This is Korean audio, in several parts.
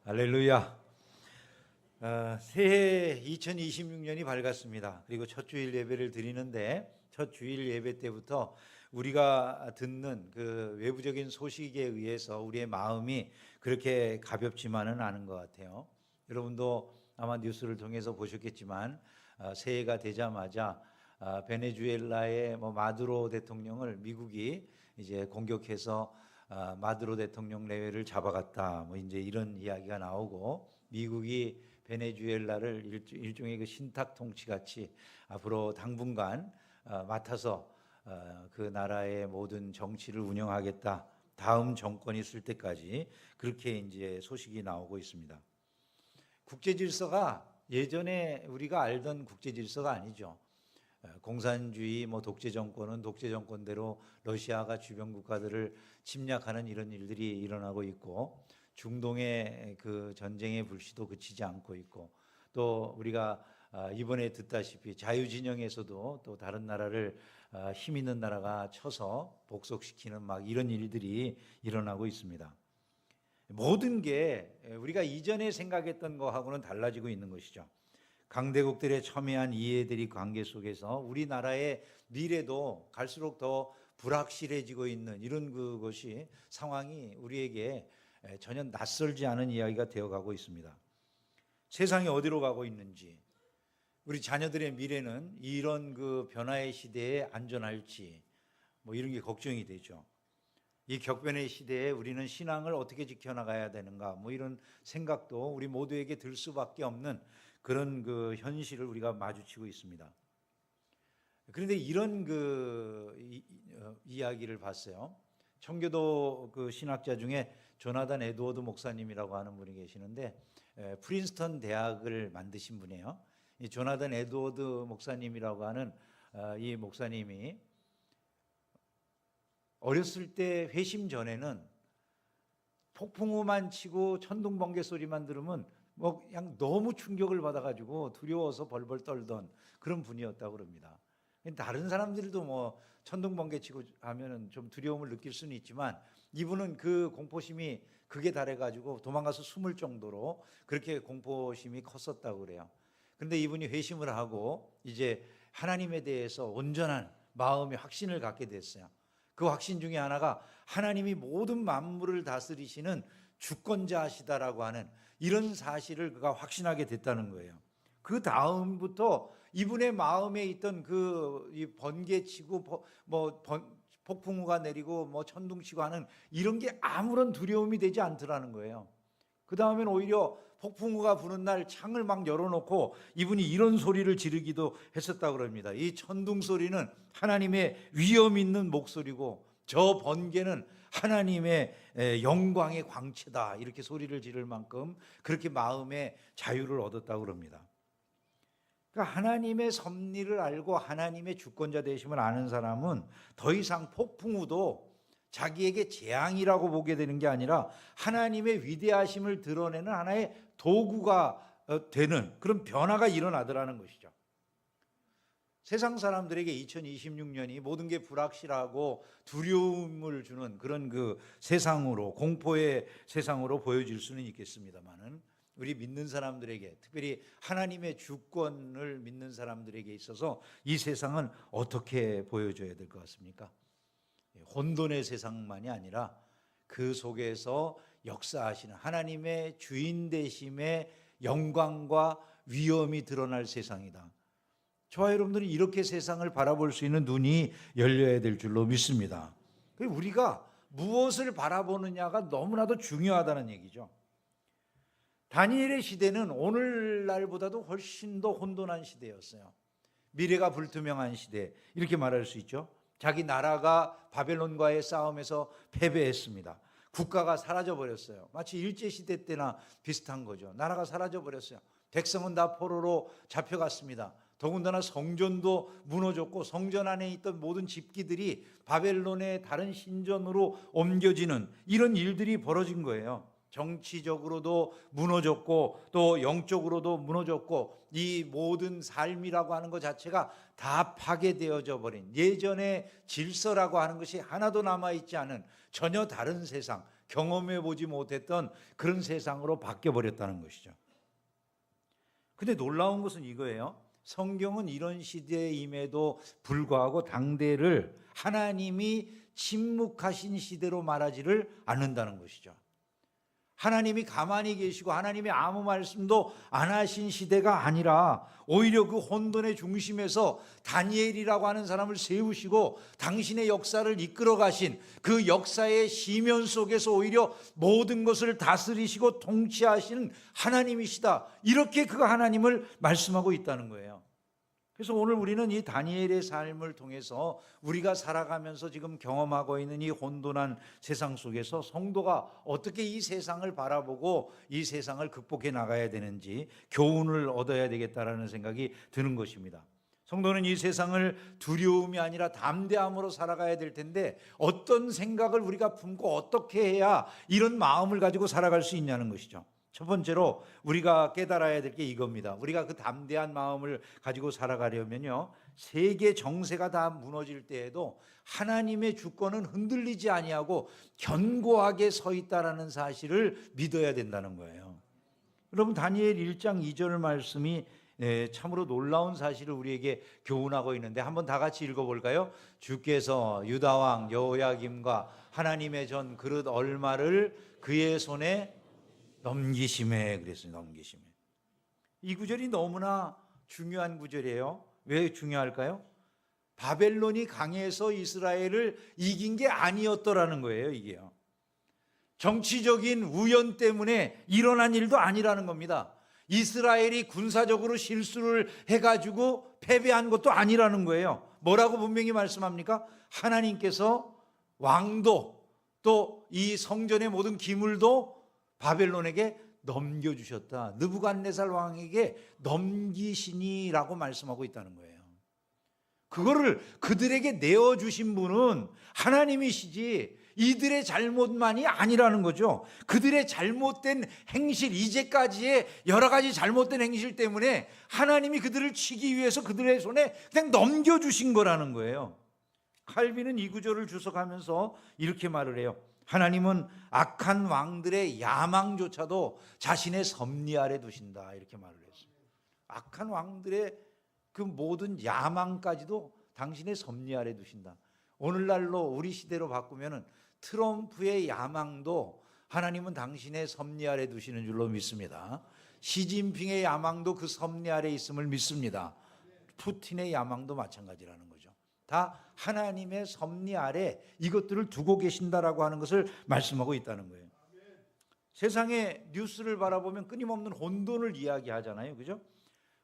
할렐루야. 새해 2026년이 밝았습니다. 그리고 첫 주일 예배를 드리는데 첫 주일 예배 때부터 우리가 듣는 그 외부적인 소식에 의해서 우리의 마음이 그렇게 가볍지만은 않은 것 같아요. 여러분도 아마 뉴스를 통해서 보셨겠지만 새해가 되자마자 베네수엘라의 마두로 대통령을 미국이 이제 공격해서 마두로 대통령 내외를 잡아갔다. 이제 이런 이야기가 나오고 미국이 베네수엘라를 일종의 그 신탁 통치 같이 앞으로 당분간 맡아서 그 나라의 모든 정치를 운영하겠다. 다음 정권이 있을 때까지 그렇게 이제 소식이 나오고 있습니다. 국제 질서가 예전에 우리가 알던 국제 질서가 아니죠. 공산주의 독재 정권은 독재 정권대로 러시아가 주변 국가들을 침략하는 이런 일들이 일어나고 있고, 중동의 그 전쟁의 불씨도 그치지 않고 있고, 또 우리가 이번에 듣다시피 자유진영에서도 또 다른 나라를 힘 있는 나라가 쳐서 복속시키는 이런 일들이 일어나고 있습니다. 모든 게 우리가 이전에 생각했던 거하고는 달라지고 있는 것이죠. 강대국들의 첨예한 이해들이 관계 속에서 우리나라의 미래도 갈수록 더 불확실해지고 있는 이런 그것이 상황이 우리에게 전혀 낯설지 않은 이야기가 되어가고 있습니다. 세상이 어디로 가고 있는지, 우리 자녀들의 미래는 이런 그 변화의 시대에 안전할지 이런 게 걱정이 되죠. 이 격변의 시대에 우리는 신앙을 어떻게 지켜나가야 되는가 이런 생각도 우리 모두에게 들 수밖에 없는 그런 그 현실을 우리가 마주치고 있습니다. 그런데 이런 이야기를 봤어요. 청교도 그 신학자 중에 조나단 에드워드 목사님이라고 하는 분이 계시는데 프린스턴 대학을 만드신 분이에요. 이 조나단 에드워드 목사님이라고 하는 이 목사님이 어렸을 때 회심 전에는 폭풍우만 치고 천둥 번개 소리만 들으면 그냥 너무 충격을 받아가지고 두려워서 벌벌 떨던 그런 분이었다고 그럽니다. 다른 사람들도 천둥 번개 치고 하면은 좀 두려움을 느낄 수는 있지만 이분은 그 공포심이 극에 달해가지고 도망가서 숨을 정도로 그렇게 공포심이 컸었다고 그래요. 그런데 이분이 회심을 하고 이제 하나님에 대해서 온전한 마음의 확신을 갖게 됐어요. 그 확신 중에 하나가 하나님이 모든 만물을 다스리시는 주권자시다라고 하는 이런 사실을 그가 확신하게 됐다는 거예요. 그 다음부터 이분의 마음에 있던 이 번개치고 폭풍우가 내리고 천둥치고 하는 이런 게 아무런 두려움이 되지 않더라는 거예요. 그 다음엔 오히려 폭풍우가 부는 날 창을 막 열어놓고 이분이 이런 소리를 지르기도 했었다고 합니다. 이 천둥 소리는 하나님의 위엄 있는 목소리고 저 번개는 하나님의 영광의 광채다, 이렇게 소리를 지를 만큼 그렇게 마음의 자유를 얻었다고 합니다. 그러니까 하나님의 섭리를 알고 하나님의 주권자 되심을 아는 사람은 더 이상 폭풍우도 자기에게 재앙이라고 보게 되는 게 아니라 하나님의 위대하심을 드러내는 하나의 도구가 되는 그런 변화가 일어나더라는 것이죠. 세상 사람들에게 2026년이 모든 게 불확실하고 두려움을 주는 그런 그 세상으로, 공포의 세상으로 보여질 수는 있겠습니다만은 우리 믿는 사람들에게, 특별히 하나님의 주권을 믿는 사람들에게 있어서 이 세상은 어떻게 보여줘야 될 것 같습니까? 혼돈의 세상만이 아니라 그 속에서 역사하시는 하나님의 주인 되심의 영광과 위엄이 드러날 세상이다. 저와 여러분들은 이렇게 세상을 바라볼 수 있는 눈이 열려야 될 줄로 믿습니다. 우리가 무엇을 바라보느냐가 너무나도 중요하다는 얘기죠. 다니엘의 시대는 오늘날보다도 훨씬 더 혼돈한 시대였어요. 미래가 불투명한 시대, 이렇게 말할 수 있죠. 자기 나라가 바벨론과의 싸움에서 패배했습니다. 국가가 사라져버렸어요. 마치 일제시대 때나 비슷한 거죠. 나라가 사라져버렸어요. 백성은 다 포로로 잡혀갔습니다. 더군다나 성전도 무너졌고 성전 안에 있던 모든 집기들이 바벨론의 다른 신전으로 옮겨지는 이런 일들이 벌어진 거예요. 정치적으로도 무너졌고 또 영적으로도 무너졌고 이 모든 삶이라고 하는 것 자체가 다 파괴되어져 버린, 예전의 질서라고 하는 것이 하나도 남아있지 않은 전혀 다른 세상, 경험해 보지 못했던 그런 세상으로 바뀌어 버렸다는 것이죠. 근데 놀라운 것은 이거예요. 성경은 이런 시대임에도 불구하고 당대를 하나님이 침묵하신 시대로 말하지를 않는다는 것이죠. 하나님이 가만히 계시고 하나님이 아무 말씀도 안 하신 시대가 아니라 오히려 그 혼돈의 중심에서 다니엘이라고 하는 사람을 세우시고 당신의 역사를 이끌어 가신 그 역사의 시면 속에서 오히려 모든 것을 다스리시고 통치하시는 하나님이시다. 이렇게 그 하나님을 말씀하고 있다는 거예요. 그래서 오늘 우리는 이 다니엘의 삶을 통해서 우리가 살아가면서 지금 경험하고 있는 이 혼돈한 세상 속에서 성도가 어떻게 이 세상을 바라보고 이 세상을 극복해 나가야 되는지 교훈을 얻어야 되겠다라는 생각이 드는 것입니다. 성도는 이 세상을 두려움이 아니라 담대함으로 살아가야 될 텐데 어떤 생각을 우리가 품고 어떻게 해야 이런 마음을 가지고 살아갈 수 있냐는 것이죠. 첫 번째로 우리가 깨달아야 될 게 이겁니다. 우리가 그 담대한 마음을 가지고 살아가려면요, 세계 정세가 다 무너질 때에도 하나님의 주권은 흔들리지 아니하고 견고하게 서 있다라는 사실을 믿어야 된다는 거예요. 여러분, 다니엘 1장 2절 말씀이 참으로 놀라운 사실을 우리에게 교훈하고 있는데 한번 다 같이 읽어볼까요? 주께서 유다 왕 여호야김과 하나님의 전 그릇 얼마를 그의 손에 넘기심에, 그랬어요. 넘기심에. 이 구절이 너무나 중요한 구절이에요. 왜 중요할까요? 바벨론이 강해서 이스라엘을 이긴 게 아니었더라는 거예요. 이게요, 정치적인 우연 때문에 일어난 일도 아니라는 겁니다. 이스라엘이 군사적으로 실수를 해가지고 패배한 것도 아니라는 거예요. 뭐라고 분명히 말씀합니까? 하나님께서 왕도 또 이 성전의 모든 기물도 바벨론에게 넘겨주셨다. 느부갓네살 왕에게 넘기시니라고 말씀하고 있다는 거예요. 그거를 그들에게 내어주신 분은 하나님이시지 이들의 잘못만이 아니라는 거죠. 그들의 잘못된 행실, 이제까지의 여러 가지 잘못된 행실 때문에 하나님이 그들을 치기 위해서 그들의 손에 그냥 넘겨주신 거라는 거예요. 칼빈은 이 구절을 주석하면서 이렇게 말을 해요. 하나님은 악한 왕들의 야망조차도 자신의 섭리 아래 두신다. 이렇게 말을 했어요. 악한 왕들의 그 모든 야망까지도 당신의 섭리 아래 두신다. 오늘날로 우리 시대로 바꾸면은 트럼프의 야망도 하나님은 당신의 섭리 아래 두시는 줄로 믿습니다. 시진핑의 야망도 그 섭리 아래 있음을 믿습니다. 푸틴의 야망도 마찬가지라는 거죠. 다 하나님의 섭리 아래 이것들을 두고 계신다라고 하는 것을 말씀하고 있다는 거예요. 세상의 뉴스를 바라보면 끊임없는 혼돈을 이야기하잖아요. 그죠?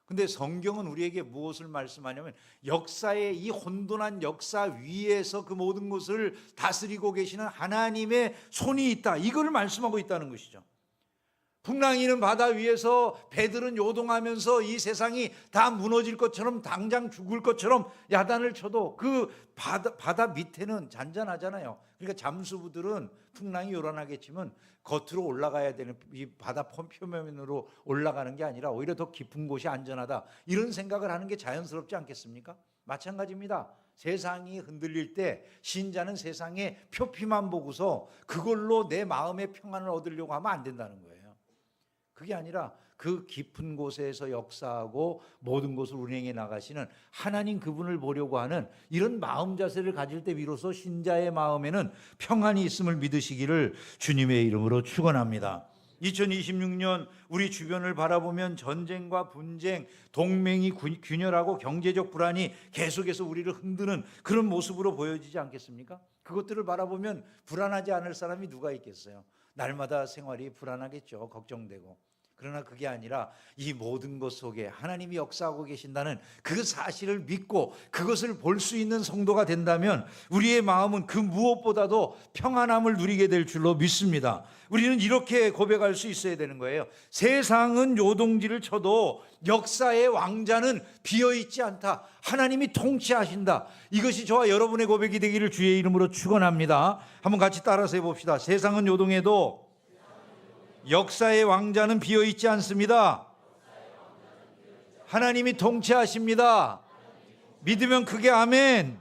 근데 성경은 우리에게 무엇을 말씀하냐면 역사의 이 혼돈한 역사 위에서 그 모든 것을 다스리고 계시는 하나님의 손이 있다. 이걸 말씀하고 있다는 것이죠. 풍랑이는 바다 위에서 배들은 요동하면서 이 세상이 다 무너질 것처럼 당장 죽을 것처럼 야단을 쳐도 그 바다 밑에는 잔잔하잖아요. 그러니까 잠수부들은 풍랑이 요란하겠지만 겉으로 올라가야 되는 이 바다 표면으로 올라가는 게 아니라 오히려 더 깊은 곳이 안전하다. 이런 생각을 하는 게 자연스럽지 않겠습니까? 마찬가지입니다. 세상이 흔들릴 때 신자는 세상의 표피만 보고서 그걸로 내 마음의 평안을 얻으려고 하면 안 된다는 거예요. 그게 아니라 그 깊은 곳에서 역사하고 모든 것을 운행해 나가시는 하나님 그분을 보려고 하는 이런 마음 자세를 가질 때 비로소 신자의 마음에는 평안이 있음을 믿으시기를 주님의 이름으로 축원합니다. 2026년 우리 주변을 바라보면 전쟁과 분쟁, 동맹이 균열하고 경제적 불안이 계속해서 우리를 흔드는 그런 모습으로 보여지지 않겠습니까? 그것들을 바라보면 불안하지 않을 사람이 누가 있겠어요? 날마다 생활이 불안하겠죠. 걱정되고. 그러나 그게 아니라 이 모든 것 속에 하나님이 역사하고 계신다는 그 사실을 믿고 그것을 볼 수 있는 성도가 된다면 우리의 마음은 그 무엇보다도 평안함을 누리게 될 줄로 믿습니다. 우리는 이렇게 고백할 수 있어야 되는 거예요. 세상은 요동지를 쳐도 역사의 왕자는 비어있지 않다. 하나님이 통치하신다. 이것이 저와 여러분의 고백이 되기를 주의 이름으로 축원합니다. 한번 같이 따라서 해봅시다. 세상은 요동해도 역사의 왕자는 비어있지 않습니다. 하나님이 통치하십니다. 믿으면 크게 아멘.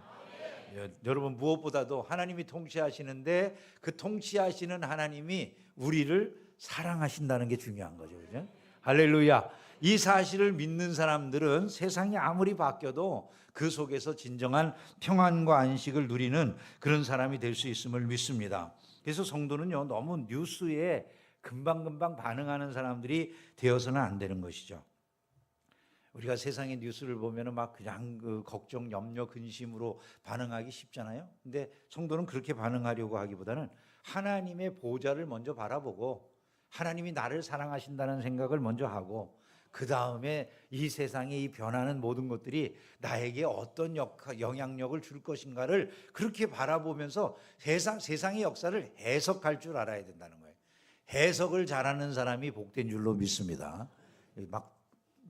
여러분 무엇보다도 하나님이 통치하시는데 그 통치하시는 하나님이 우리를 사랑하신다는 게 중요한 거죠. 그죠? 할렐루야. 이 사실을 믿는 사람들은 세상이 아무리 바뀌어도 그 속에서 진정한 평안과 안식을 누리는 그런 사람이 될 수 있음을 믿습니다. 그래서 성도는요, 너무 뉴스에 금방금방 반응하는 사람들이 되어서는 안 되는 것이죠. 우리가 세상의 뉴스를 보면은 막 그냥 그 걱정, 염려, 근심으로 반응하기 쉽잖아요. 근데 성도는 그렇게 반응하려고 하기보다는 하나님의 보좌를 먼저 바라보고 하나님이 나를 사랑하신다는 생각을 먼저 하고 그 다음에 이 세상에 이 변하는 모든 것들이 나에게 어떤 영향력을 줄 것인가를 그렇게 바라보면서 세상의 역사를 해석할 줄 알아야 된다는 거예요. 해석을 잘하는 사람이 복된 줄로 믿습니다. 막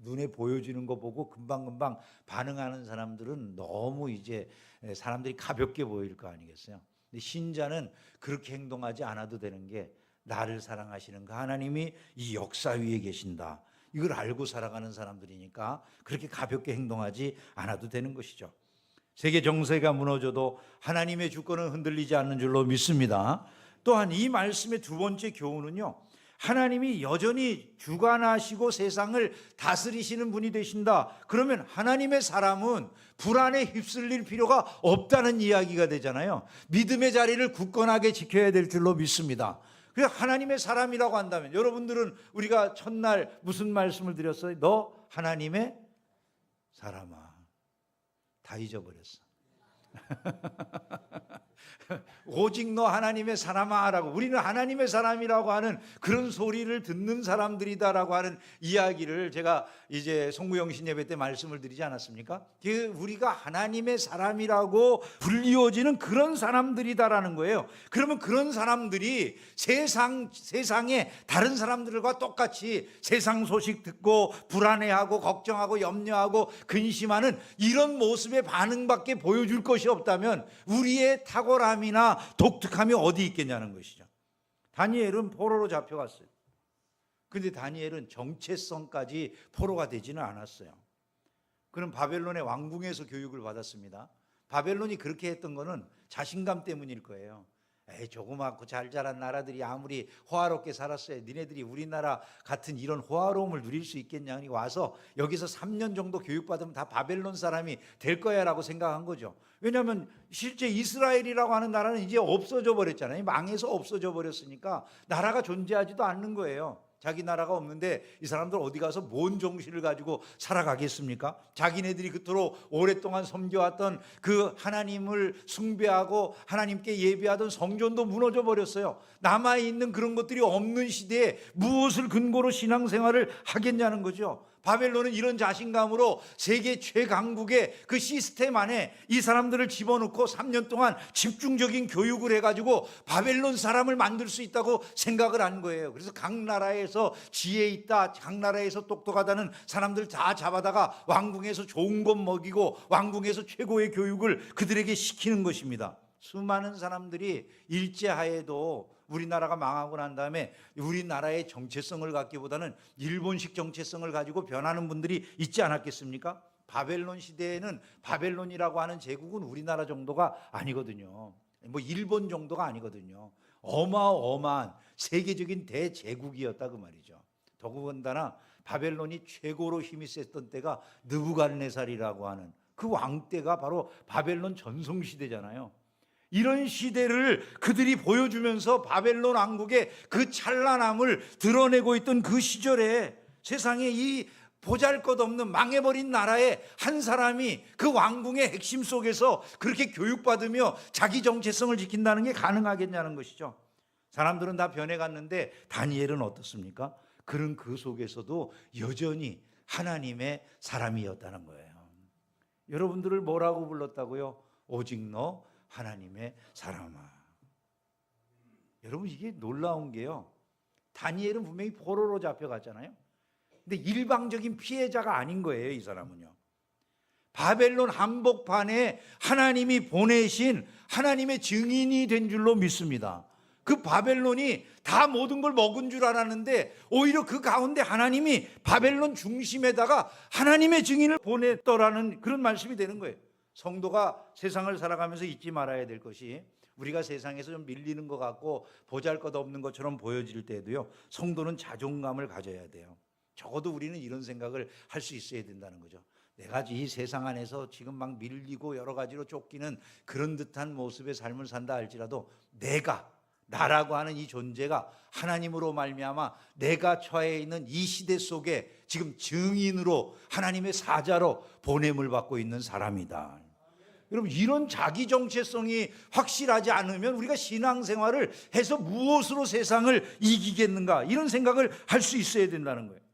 눈에 보여지는 거 보고 금방금방 반응하는 사람들은 너무 이제 사람들이 가볍게 보일 거 아니겠어요. 근데 신자는 그렇게 행동하지 않아도 되는 게 나를 사랑하시는 그 하나님이 이 역사 위에 계신다. 이걸 알고 살아가는 사람들이니까 그렇게 가볍게 행동하지 않아도 되는 것이죠. 세계 정세가 무너져도 하나님의 주권은 흔들리지 않는 줄로 믿습니다. 또한 이 말씀의 두 번째 교훈은요, 하나님이 여전히 주관하시고 세상을 다스리시는 분이 되신다. 그러면 하나님의 사람은 불안에 휩쓸릴 필요가 없다는 이야기가 되잖아요. 믿음의 자리를 굳건하게 지켜야 될 줄로 믿습니다. 그래서 하나님의 사람이라고 한다면, 여러분들은 우리가 첫날 무슨 말씀을 드렸어요? 너 하나님의 사람아. 다 잊어버렸어. 오직 너 하나님의 사람아 라고, 우리는 하나님의 사람이라고 하는 그런 소리를 듣는 사람들이다라고 하는 이야기를 제가 이제 송구영신 예배 때 말씀을 드리지 않았습니까? 우리가 하나님의 사람이라고 불리워지는 그런 사람들이다라는 거예요. 그러면 그런 사람들이 세상에 다른 사람들과 똑같이 세상 소식 듣고 불안해하고 걱정하고 염려하고 근심하는 이런 모습의 반응밖에 보여줄 것이 없다면 우리의 탁월함이나 독특함이 어디 있겠냐는 것이죠. 다니엘은 포로로 잡혀갔어요. 그런데 다니엘은 정체성까지 포로가 되지는 않았어요. 그는 바벨론의 왕궁에서 교육을 받았습니다. 바벨론이 그렇게 했던 거는 자신감 때문일 거예요. 조그맣고 잘 자란 나라들이 아무리 호화롭게 살았어요. 니네들이 우리나라 같은 이런 호화로움을 누릴 수 있겠냐. 와서 여기서 3년 정도 교육받으면 다 바벨론 사람이 될 거야 라고 생각한 거죠. 왜냐하면 실제 이스라엘이라고 하는 나라는 이제 없어져 버렸잖아요. 망해서 없어져 버렸으니까 나라가 존재하지도 않는 거예요. 자기 나라가 없는데 이 사람들 어디 가서 뭔 정신을 가지고 살아가겠습니까? 자기네들이 그토록 오랫동안 섬겨왔던 그 하나님을 숭배하고 하나님께 예배하던 성전도 무너져 버렸어요. 남아있는 그런 것들이 없는 시대에 무엇을 근거로 신앙생활을 하겠냐는 거죠. 바벨론은 이런 자신감으로 세계 최강국의 그 시스템 안에 이 사람들을 집어넣고 3년 동안 집중적인 교육을 해가지고 바벨론 사람을 만들 수 있다고 생각을 한 거예요. 그래서 각 나라에서 지혜 있다, 각 나라에서 똑똑하다는 사람들 다 잡아다가 왕궁에서 좋은 것 먹이고 왕궁에서 최고의 교육을 그들에게 시키는 것입니다. 수많은 사람들이 일제하에도 우리나라가 망하고 난 다음에 우리나라의 정체성을 갖기보다는 일본식 정체성을 가지고 변하는 분들이 있지 않았겠습니까? 바벨론 시대에는 바벨론이라고 하는 제국은 우리나라 정도가 아니거든요. 뭐 일본 정도가 아니거든요. 어마어마한 세계적인 대제국이었다 그 말이죠. 더군다나 바벨론이 최고로 힘이 셌던 때가 느부갓네살이라고 하는 그 왕 때가 바로 바벨론 전성시대잖아요. 이런 시대를 그들이 보여주면서 바벨론 왕국의 그 찬란함을 드러내고 있던 그 시절에 세상에 이 보잘것없는 망해버린 나라의 한 사람이 그 왕궁의 핵심 속에서 그렇게 교육받으며 자기 정체성을 지킨다는 게 가능하겠냐는 것이죠. 사람들은 다 변해갔는데 다니엘은 어떻습니까? 그는 그 속에서도 여전히 하나님의 사람이었다는 거예요. 여러분들을 뭐라고 불렀다고요? 오직 너 하나님의 사람아. 여러분 이게 놀라운 게요, 다니엘은 분명히 포로로 잡혀갔잖아요. 근데 일방적인 피해자가 아닌 거예요. 이 사람은요, 바벨론 한복판에 하나님이 보내신 하나님의 증인이 된 줄로 믿습니다. 그 바벨론이 다 모든 걸 먹은 줄 알았는데 오히려 그 가운데 하나님이 바벨론 중심에다가 하나님의 증인을 보냈더라는 그런 말씀이 되는 거예요. 성도가 세상을 살아가면서 잊지 말아야 될 것이, 우리가 세상에서 좀 밀리는 것 같고 보잘것없는 것처럼 보여질 때도요, 성도는 자존감을 가져야 돼요. 적어도 우리는 이런 생각을 할 수 있어야 된다는 거죠. 내가 이 세상 안에서 지금 막 밀리고 여러 가지로 쫓기는 그런 듯한 모습의 삶을 산다 할지라도, 나라고 하는 이 존재가 하나님으로 말미암아 내가 처해 있는 이 시대 속에 지금 증인으로 하나님의 사자로 보냄을 받고 있는 사람이다. 여러분, 이런 자기 정체성이 확실하지 않으면 우리가 신앙생활을 해서 무엇으로 세상을 이기겠는가, 이런 생각을 할 수 있어야 된다는 거예요.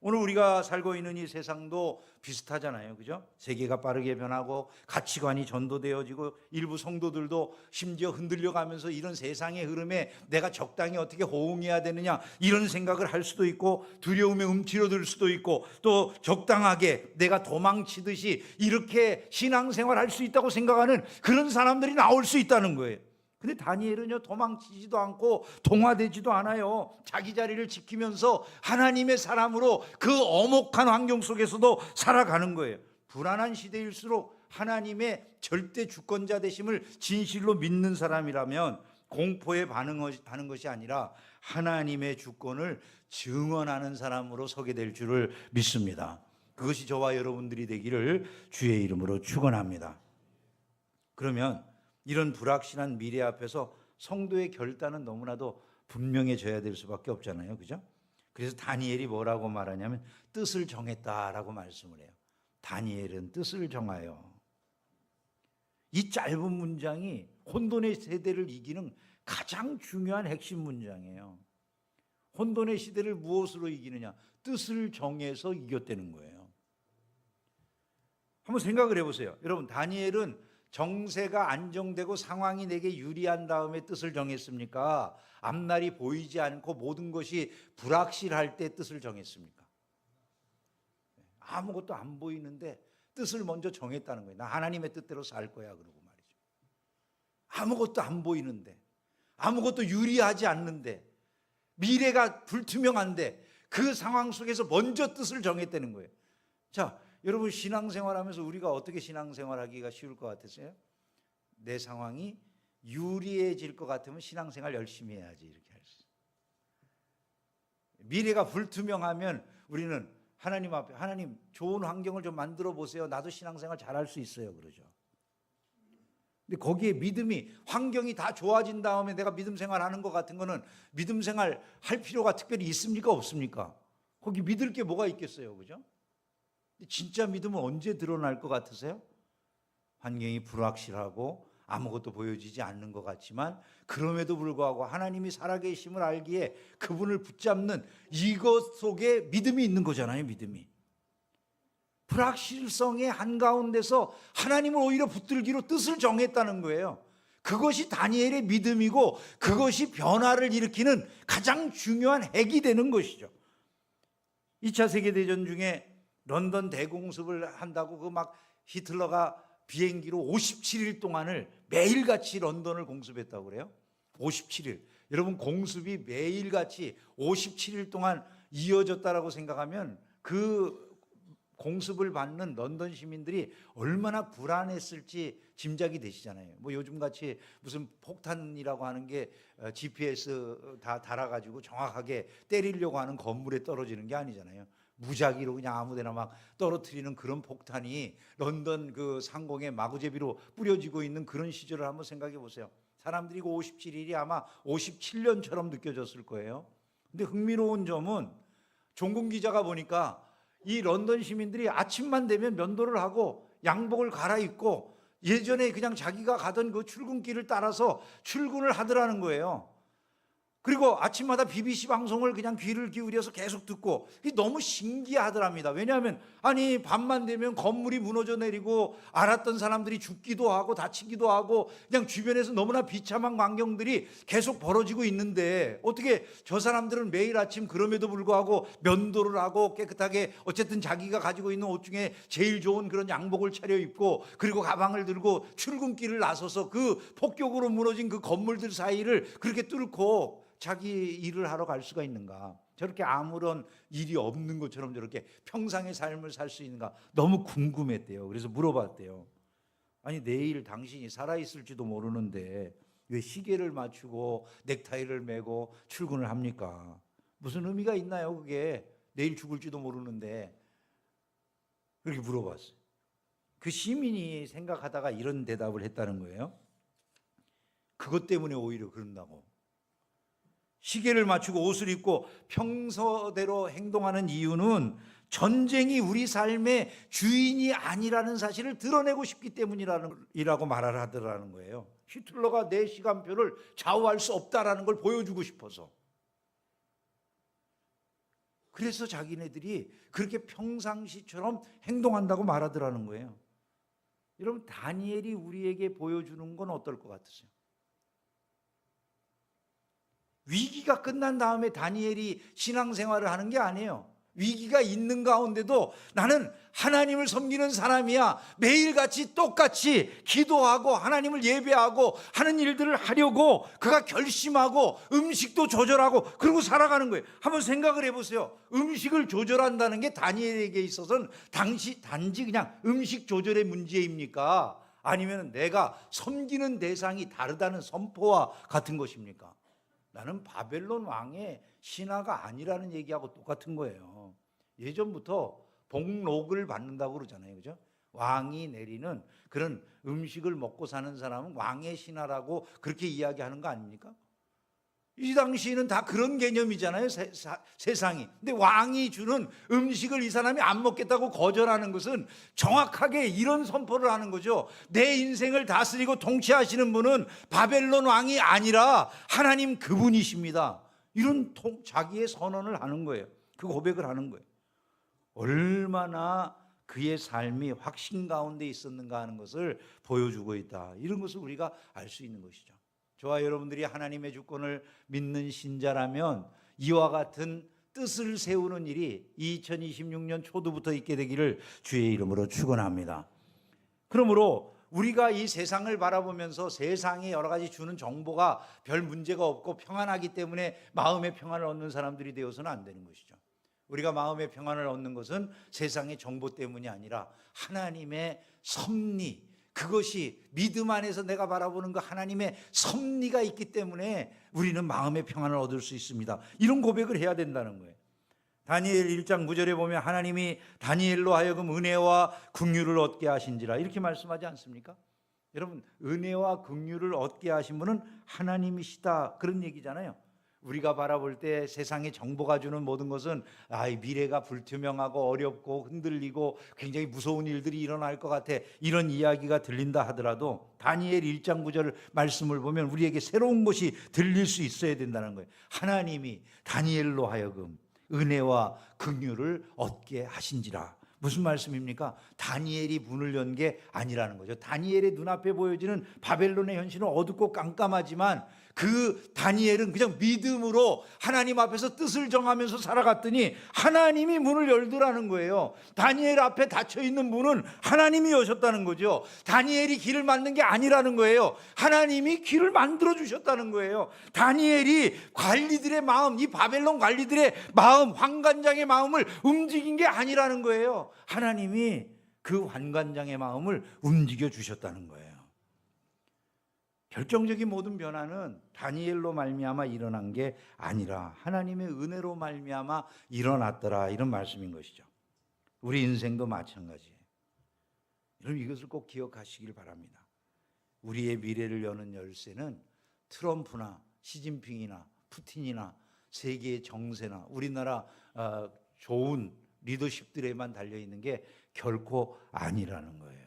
오늘 우리가 살고 있는 이 세상도 비슷하잖아요, 그죠? 세계가 빠르게 변하고 가치관이 전도되어지고 일부 성도들도 심지어 흔들려가면서 이런 세상의 흐름에 내가 적당히 어떻게 호응해야 되느냐, 이런 생각을 할 수도 있고, 두려움에 움츠러들 수도 있고, 또 적당하게 내가 도망치듯이 이렇게 신앙생활 할 수 있다고 생각하는 그런 사람들이 나올 수 있다는 거예요. 근데 다니엘은요, 도망치지도 않고 동화되지도 않아요. 자기 자리를 지키면서 하나님의 사람으로 그 엄혹한 환경 속에서도 살아가는 거예요. 불안한 시대일수록 하나님의 절대 주권자 되심을 진실로 믿는 사람이라면 공포에 반응하는 것이 아니라 하나님의 주권을 증언하는 사람으로 서게 될 줄을 믿습니다. 그것이 저와 여러분들이 되기를 주의 이름으로 축원합니다. 그러면 이런 불확실한 미래 앞에서 성도의 결단은 너무나도 분명해져야 될 수밖에 없잖아요, 그죠? 그래서 다니엘이 뭐라고 말하냐면 뜻을 정했다라고 말씀을 해요. 다니엘은 뜻을 정하여. 이 짧은 문장이 혼돈의 세대를 이기는 가장 중요한 핵심 문장이에요. 혼돈의 시대를 무엇으로 이기느냐? 뜻을 정해서 이겼다는 거예요. 한번 생각을 해보세요. 여러분, 다니엘은 정세가 안정되고 상황이 내게 유리한 다음에 뜻을 정했습니까? 앞날이 보이지 않고 모든 것이 불확실할 때 뜻을 정했습니까? 아무것도 안 보이는데 뜻을 먼저 정했다는 거예요. 나 하나님의 뜻대로 살 거야, 그러고 말이죠. 아무것도 안 보이는데, 아무것도 유리하지 않는데, 미래가 불투명한데 그 상황 속에서 먼저 뜻을 정했다는 거예요. 자, 여러분, 신앙생활하면서 우리가 어떻게 신앙생활하기가 쉬울 것 같으세요? 내 상황이 유리해질 것 같으면 신앙생활 열심히 해야지, 이렇게 할 수 있어요. 미래가 불투명하면 우리는 하나님 앞에, 하나님 좋은 환경을 좀 만들어 보세요, 나도 신앙생활 잘할 수 있어요, 그러죠. 근데 거기에 믿음이, 환경이 다 좋아진 다음에 내가 믿음 생활하는 것 같은 거는 믿음 생활 할 필요가 특별히 있습니까, 없습니까? 거기 믿을 게 뭐가 있겠어요, 그죠? 진짜 믿음은 언제 드러날 것 같으세요? 환경이 불확실하고 아무것도 보여지지 않는 것 같지만, 그럼에도 불구하고 하나님이 살아계심을 알기에 그분을 붙잡는 이것 속에 믿음이 있는 거잖아요. 믿음이 불확실성의 한가운데서 하나님을 오히려 붙들기로 뜻을 정했다는 거예요. 그것이 다니엘의 믿음이고 그것이 변화를 일으키는 가장 중요한 핵이 되는 것이죠. 2차 세계대전 중에 런던 대공습을 한다고 그 막 히틀러가 비행기로 57일 동안을 매일같이 런던을 공습했다고 그래요. 57일. 여러분, 공습이 매일같이 57일 동안 이어졌다라고 생각하면 그 공습을 받는 런던 시민들이 얼마나 불안했을지 짐작이 되시잖아요. 뭐 요즘같이 무슨 폭탄이라고 하는 게 GPS 다 달아가지고 정확하게 때리려고 하는 건물에 떨어지는 게 아니잖아요. 무작위로 그냥 아무데나 막 떨어뜨리는 그런 폭탄이 런던 그 상공에 마구제비로 뿌려지고 있는 그런 시절을 한번 생각해 보세요. 사람들이 그 57일이 아마 57년처럼 느껴졌을 거예요. 근데 흥미로운 점은 종군 기자가 보니까 이 런던 시민들이 아침만 되면 면도를 하고 양복을 갈아입고 예전에 그냥 자기가 가던 그 출근길을 따라서 출근을 하더라는 거예요. 그리고 아침마다 BBC 방송을 그냥 귀를 기울여서 계속 듣고, 이게 너무 신기하더랍니다. 왜냐하면 아니 밤만 되면 건물이 무너져 내리고 알았던 사람들이 죽기도 하고 다치기도 하고 그냥 주변에서 너무나 비참한 광경들이 계속 벌어지고 있는데, 어떻게 저 사람들은 매일 아침 그럼에도 불구하고 면도를 하고 깨끗하게 어쨌든 자기가 가지고 있는 옷 중에 제일 좋은 그런 양복을 차려입고 그리고 가방을 들고 출근길을 나서서 그 폭격으로 무너진 그 건물들 사이를 그렇게 뚫고 자기 일을 하러 갈 수가 있는가? 저렇게 아무런 일이 없는 것처럼 저렇게 평상의 삶을 살 수 있는가? 너무 궁금했대요. 그래서 물어봤대요. 아니 내일 당신이 살아있을지도 모르는데 왜 시계를 맞추고 넥타이를 매고 출근을 합니까? 무슨 의미가 있나요 그게? 내일 죽을지도 모르는데. 그렇게 물어봤어요. 그 시민이 생각하다가 이런 대답을 했다는 거예요. 그것 때문에 오히려 그런다고. 시계를 맞추고 옷을 입고 평소대로 행동하는 이유는 전쟁이 우리 삶의 주인이 아니라는 사실을 드러내고 싶기 때문이라고 말을 하더라는 거예요. 히틀러가 내 시간표를 좌우할 수 없다라는 걸 보여주고 싶어서. 그래서 자기네들이 그렇게 평상시처럼 행동한다고 말하더라는 거예요. 여러분, 다니엘이 우리에게 보여주는 건 어떨 것 같으세요? 위기가 끝난 다음에 다니엘이 신앙생활을 하는 게 아니에요. 위기가 있는 가운데도 나는 하나님을 섬기는 사람이야. 매일같이 똑같이 기도하고 하나님을 예배하고 하는 일들을 하려고 그가 결심하고 음식도 조절하고 그러고 살아가는 거예요. 한번 생각을 해보세요. 음식을 조절한다는 게 다니엘에게 있어서는 단지 그냥 음식 조절의 문제입니까? 아니면 내가 섬기는 대상이 다르다는 선포와 같은 것입니까? 나는 바벨론 왕의 신하가 아니라는 얘기하고 똑같은 거예요. 예전부터 복록을 받는다고 그러잖아요. 그죠? 왕이 내리는 그런 음식을 먹고 사는 사람은 왕의 신하라고 그렇게 이야기하는 거 아닙니까? 이 당시에는 다 그런 개념이잖아요. 세상이. 근데 왕이 주는 음식을 이 사람이 안 먹겠다고 거절하는 것은 정확하게 이런 선포를 하는 거죠. 내 인생을 다스리고 통치하시는 분은 바벨론 왕이 아니라 하나님 그분이십니다. 이런 자기의 선언을 하는 거예요. 그 고백을 하는 거예요. 얼마나 그의 삶이 확신 가운데 있었는가 하는 것을 보여주고 있다. 이런 것을 우리가 알 수 있는 것이죠. 저와 여러분들이 하나님의 주권을 믿는 신자라면 이와 같은 뜻을 세우는 일이 2026년 초도부터 있게 되기를 주의 이름으로 축원합니다. 그러므로 우리가 이 세상을 바라보면서 세상에 여러 가지 주는 정보가 별 문제가 없고 평안하기 때문에 마음의 평안을 얻는 사람들이 되어서는 안 되는 것이죠. 우리가 마음의 평안을 얻는 것은 세상의 정보 때문이 아니라 하나님의 섭리, 그것이 믿음 안에서 내가 바라보는 그 하나님의 섭리가 있기 때문에 우리는 마음의 평안을 얻을 수 있습니다. 이런 고백을 해야 된다는 거예요. 다니엘 1장 9절에 보면 하나님이 다니엘로 하여금 은혜와 긍휼을 얻게 하신지라 이렇게 말씀하지 않습니까? 여러분, 은혜와 긍휼을 얻게 하신 분은 하나님이시다 그런 얘기잖아요. 우리가 바라볼 때 세상의 정보가 주는 모든 것은 미래가 불투명하고 어렵고 흔들리고 굉장히 무서운 일들이 일어날 것 같아, 이런 이야기가 들린다 하더라도 다니엘 1장 9절 말씀을 보면 우리에게 새로운 것이 들릴 수 있어야 된다는 거예요. 하나님이 다니엘로 하여금 은혜와 긍휼을 얻게 하신지라. 무슨 말씀입니까? 다니엘이 문을 연 게 아니라는 거죠. 다니엘의 눈앞에 보여지는 바벨론의 현실은 어둡고 깜깜하지만 그 다니엘은 그냥 믿음으로 하나님 앞에서 뜻을 정하면서 살아갔더니 하나님이 문을 열더라는 거예요. 다니엘 앞에 닫혀있는 문은 하나님이 여셨다는 거죠. 다니엘이 길을 만든 게 아니라는 거예요. 하나님이 길을 만들어 주셨다는 거예요. 다니엘이 관리들의 마음, 이 바벨론 관리들의 마음, 환관장의 마음을 움직인 게 아니라는 거예요. 하나님이 그 환관장의 마음을 움직여 주셨다는 거예요. 결정적인 모든 변화는 다니엘로 말미암아 일어난 게 아니라 하나님의 은혜로 말미암아 일어났더라, 이런 말씀인 것이죠. 우리 인생도 마찬가지예요. 여러분, 이것을 꼭 기억하시길 바랍니다. 우리의 미래를 여는 열쇠는 트럼프나 시진핑이나 푸틴이나 세계의 정세나 우리나라 좋은 리더십들에만 달려있는 게 결코 아니라는 거예요.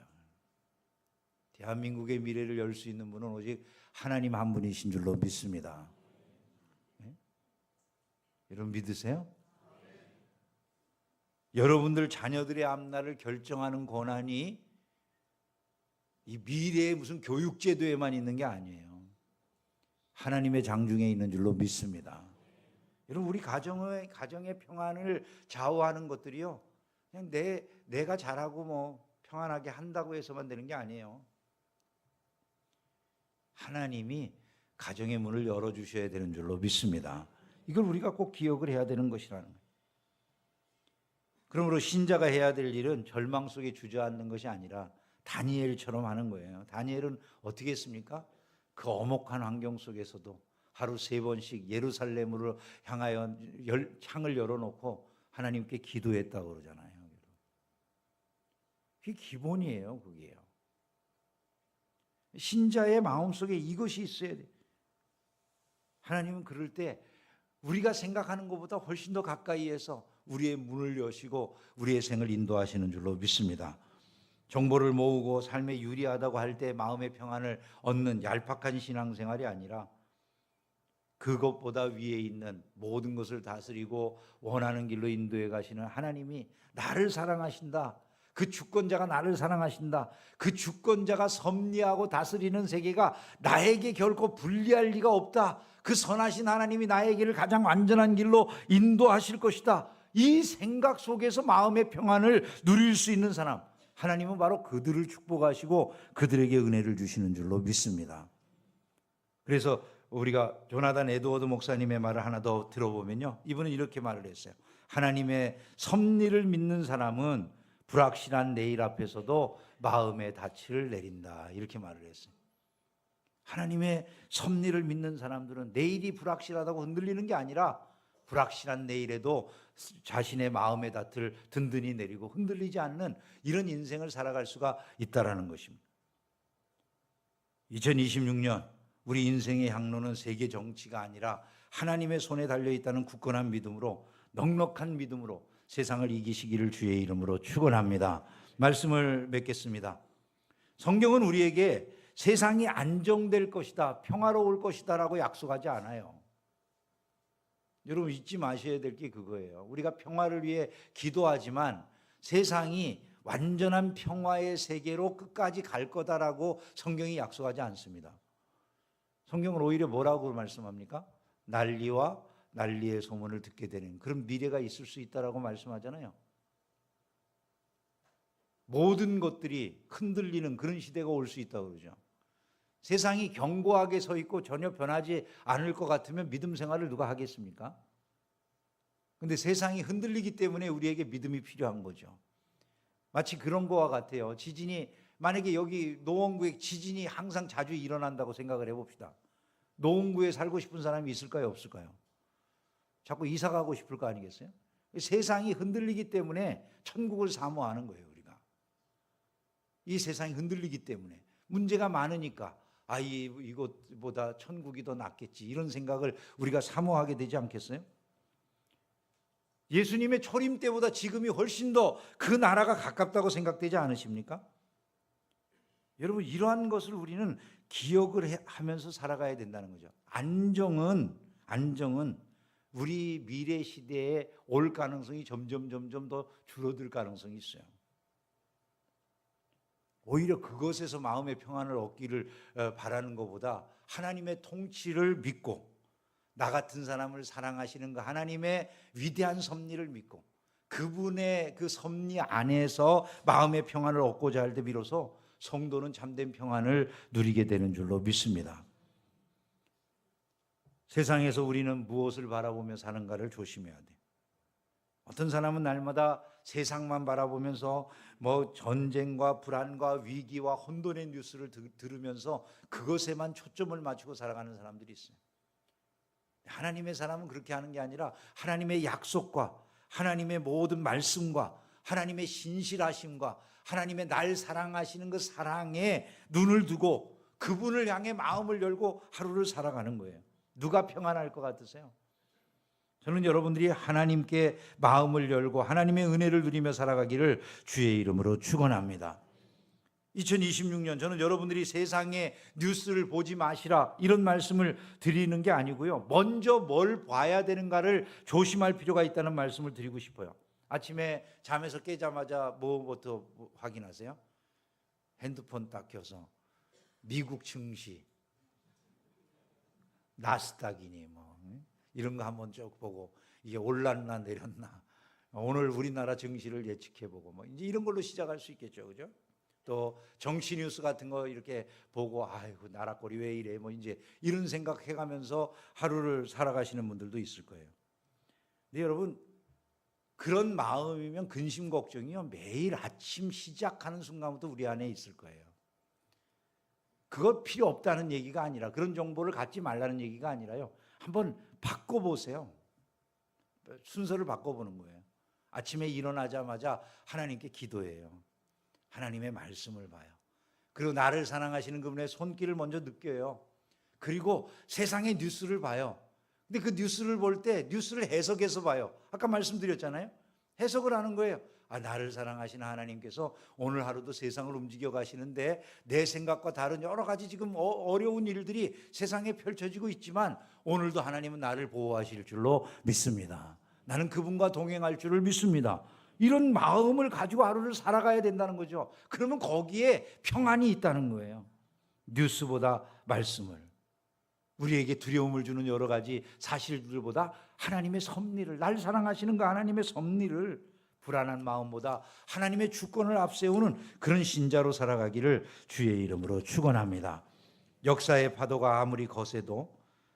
대한민국의 미래를 열 수 있는 분은 오직 하나님 한 분이신 줄로 믿습니다. 네? 여러분 믿으세요? 여러분들 자녀들의 앞날을 결정하는 권한이 이 미래의 무슨 교육제도에만 있는 게 아니에요. 하나님의 장중에 있는 줄로 믿습니다. 여러분, 우리 가정의 평안을 좌우하는 것들이요, 그냥 내가 잘하고 뭐 평안하게 한다고 해서만 되는 게 아니에요. 하나님이 가정의 문을 열어주셔야 되는 줄로 믿습니다. 이걸 우리가 꼭 기억을 해야 되는 것이라는 거예요. 그러므로 신자가 해야 될 일은 절망 속에 주저앉는 것이 아니라 다니엘처럼 하는 거예요. 다니엘은 어떻게 했습니까? 그 엄혹한 환경 속에서도 하루 3번씩 예루살렘으로 향하여 창을 열어놓고 하나님께 기도했다고 그러잖아요. 그게 기본이에요. 그게요. 신자의 마음속에 이것이 있어야 돼요. 하나님은 그럴 때 우리가 생각하는 것보다 훨씬 더 가까이에서 우리의 문을 여시고 우리의 생을 인도하시는 줄로 믿습니다. 정보를 모으고 삶에 유리하다고 할 때 마음의 평안을 얻는 얄팍한 신앙생활이 아니라 그것보다 위에 있는 모든 것을 다스리고 원하는 길로 인도해 가시는 하나님이 나를 사랑하신다. 그 주권자가 나를 사랑하신다. 그 주권자가 섭리하고 다스리는 세계가 나에게 결코 불리할 리가 없다. 그 선하신 하나님이 나의 길을 가장 완전한 길로 인도하실 것이다. 이 생각 속에서 마음의 평안을 누릴 수 있는 사람, 하나님은 바로 그들을 축복하시고 그들에게 은혜를 주시는 줄로 믿습니다. 그래서 우리가 조나단 에드워드 목사님의 말을 하나 더 들어보면요, 이분은 이렇게 말을 했어요. 하나님의 섭리를 믿는 사람은 불확실한 내일 앞에서도 마음의 닻을 내린다, 이렇게 말을 했어요. 하나님의 섭리를 믿는 사람들은 내일이 불확실하다고 흔들리는 게 아니라 불확실한 내일에도 자신의 마음의 닻을 든든히 내리고 흔들리지 않는 이런 인생을 살아갈 수가 있다라는 것입니다. 2026년 우리 인생의 향로는 세계 정치가 아니라 하나님의 손에 달려있다는 굳건한 믿음으로, 넉넉한 믿음으로 세상을 이기시기를 주의 이름으로 축원합니다. 말씀을 맺겠습니다. 성경은 우리에게 세상이 안정될 것이다, 평화로울 것이다 라고 약속하지 않아요. 여러분 잊지 마셔야 될 게 그거예요. 우리가 평화를 위해 기도하지만 세상이 완전한 평화의 세계로 끝까지 갈 거다라고 성경이 약속하지 않습니다. 성경은 오히려 뭐라고 말씀합니까? 난리와 난리의 소문을 듣게 되는 그런 미래가 있을 수 있다라고 말씀하잖아요. 모든 것들이 흔들리는 그런 시대가 올 수 있다고 그러죠. 세상이 견고하게 서 있고 전혀 변하지 않을 것 같으면 믿음 생활을 누가 하겠습니까? 근데 세상이 흔들리기 때문에 우리에게 믿음이 필요한 거죠. 마치 그런 거와 같아요. 지진이, 만약에 여기 노원구에 지진이 항상 자주 일어난다고 생각을 해봅시다. 노원구에 살고 싶은 사람이 있을까요, 없을까요? 자꾸 이사 가고 싶을 거 아니겠어요? 세상이 흔들리기 때문에 천국을 사모하는 거예요, 우리가. 이 세상이 흔들리기 때문에, 문제가 많으니까 이것보다 천국이 더 낫겠지, 이런 생각을 우리가 사모하게 되지 않겠어요? 예수님의 초림 때보다 지금이 훨씬 더 그 나라가 가깝다고 생각되지 않으십니까? 여러분, 이러한 것을 우리는 기억을 하면서 살아가야 된다는 거죠. 안정은 우리 미래 시대에 올 가능성이 점점 더 줄어들 가능성이 있어요. 오히려 그것에서 마음의 평안을 얻기를 바라는 것보다 하나님의 통치를 믿고 나 같은 사람을 사랑하시는 그 하나님의 위대한 섭리를 믿고 그분의 그 섭리 안에서 마음의 평안을 얻고자 할 때 비로소 성도는 참된 평안을 누리게 되는 줄로 믿습니다. 세상에서 우리는 무엇을 바라보며 사는가를 조심해야 돼. 어떤 사람은 날마다 세상만 바라보면서 전쟁과 불안과 위기와 혼돈의 뉴스를 들으면서 그것에만 초점을 맞추고 살아가는 사람들이 있어요. 하나님의 사람은 그렇게 하는 게 아니라 하나님의 약속과 하나님의 모든 말씀과 하나님의 신실하심과 하나님의 날 사랑하시는 그 사랑에 눈을 두고 그분을 향해 마음을 열고 하루를 살아가는 거예요. 누가 평안할 것 같으세요? 저는 여러분들이 하나님께 마음을 열고 하나님의 은혜를 누리며 살아가기를 주의 이름으로 축원합니다. 2026년 저는 여러분들이 세상의 뉴스를 보지 마시라 이런 말씀을 드리는 게 아니고요, 먼저 뭘 봐야 되는가를 조심할 필요가 있다는 말씀을 드리고 싶어요. 아침에 잠에서 깨자마자 뭐부터 확인하세요? 핸드폰 딱 켜서 미국 증시, 나스닥이니 이런 거 한번 쭉 보고 이게 올랐나 내렸나, 오늘 우리나라 증시를 예측해보고 이제 이런 걸로 시작할 수 있겠죠, 그죠? 또 정치 뉴스 같은 거 이렇게 보고 아이고 나라 꼴이 왜 이래 이제 이런 생각해가면서 하루를 살아가시는 분들도 있을 거예요. 근데 여러분, 그런 마음이면 근심 걱정이요 매일 아침 시작하는 순간부터 우리 안에 있을 거예요. 그거 필요 없다는 얘기가 아니라, 그런 정보를 갖지 말라는 얘기가 아니라요, 한번 바꿔보세요. 순서를 바꿔보는 거예요. 아침에 일어나자마자 하나님께 기도해요. 하나님의 말씀을 봐요. 그리고 나를 사랑하시는 그분의 손길을 먼저 느껴요. 그리고 세상의 뉴스를 봐요. 근데 그 뉴스를 볼 때 뉴스를 해석해서 봐요. 아까 말씀드렸잖아요. 해석을 하는 거예요. 나를 사랑하시는 하나님께서 오늘 하루도 세상을 움직여 가시는데 내 생각과 다른 여러 가지 지금 어려운 일들이 세상에 펼쳐지고 있지만 오늘도 하나님은 나를 보호하실 줄로 믿습니다. 나는 그분과 동행할 줄을 믿습니다. 이런 마음을 가지고 하루를 살아가야 된다는 거죠. 그러면 거기에 평안이 있다는 거예요. 뉴스보다 말씀을, 우리에게 두려움을 주는 여러 가지 사실들보다 하나님의 섭리를, 날 사랑하시는 그 하나님의 섭리를, 불안한 마음보다 하나님의 주권을 앞세우는 그런 신자로 살아가기를 주의 이름으로 축원합니다. 역사의 파도가 아무리 거세도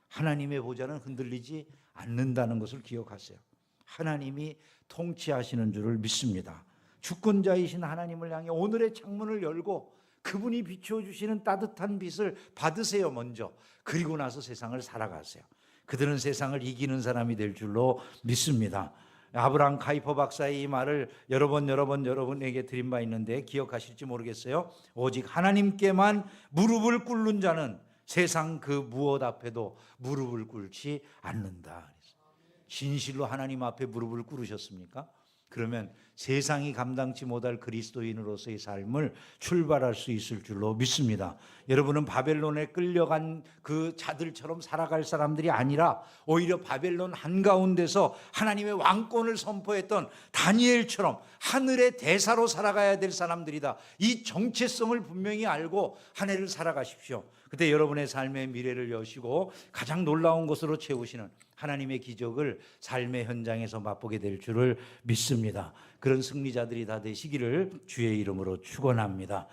하나님의 보좌는 흔들리지 않는다는 것을 기억하세요. 하나님이 통치하시는 줄을 믿습니다. 주권자이신 하나님을 향해 오늘의 창문을 열고 그분이 비춰주시는 따뜻한 빛을 받으세요 먼저. 그리고 나서 세상을 살아가세요. 그들은 세상을 이기는 사람이 될 줄로 믿습니다. 아브라함 카이퍼 박사의 이 말을 여러 번 여러분에게 드린 바 있는데 기억하실지 모르겠어요. 오직 하나님께만 무릎을 꿇는 자는 세상 그 무엇 앞에도 무릎을 꿇지 않는다. 진실로 하나님 앞에 무릎을 꿇으셨습니까? 그러면 세상이 감당치 못할 그리스도인으로서의 삶을 출발할 수 있을 줄로 믿습니다. 여러분은 바벨론에 끌려간 그 자들처럼 살아갈 사람들이 아니라 오히려 바벨론 한가운데서 하나님의 왕권을 선포했던 다니엘처럼 하늘의 대사로 살아가야 될 사람들이다. 이 정체성을 분명히 알고 한 해를 살아가십시오. 그때 여러분의 삶의 미래를 여시고 가장 놀라운 것으로 채우시는 하나님의 기적을 삶의 현장에서 맛보게 될 줄을 믿습니다. 그런 승리자들이 다 되시기를 주의 이름으로 축원합니다.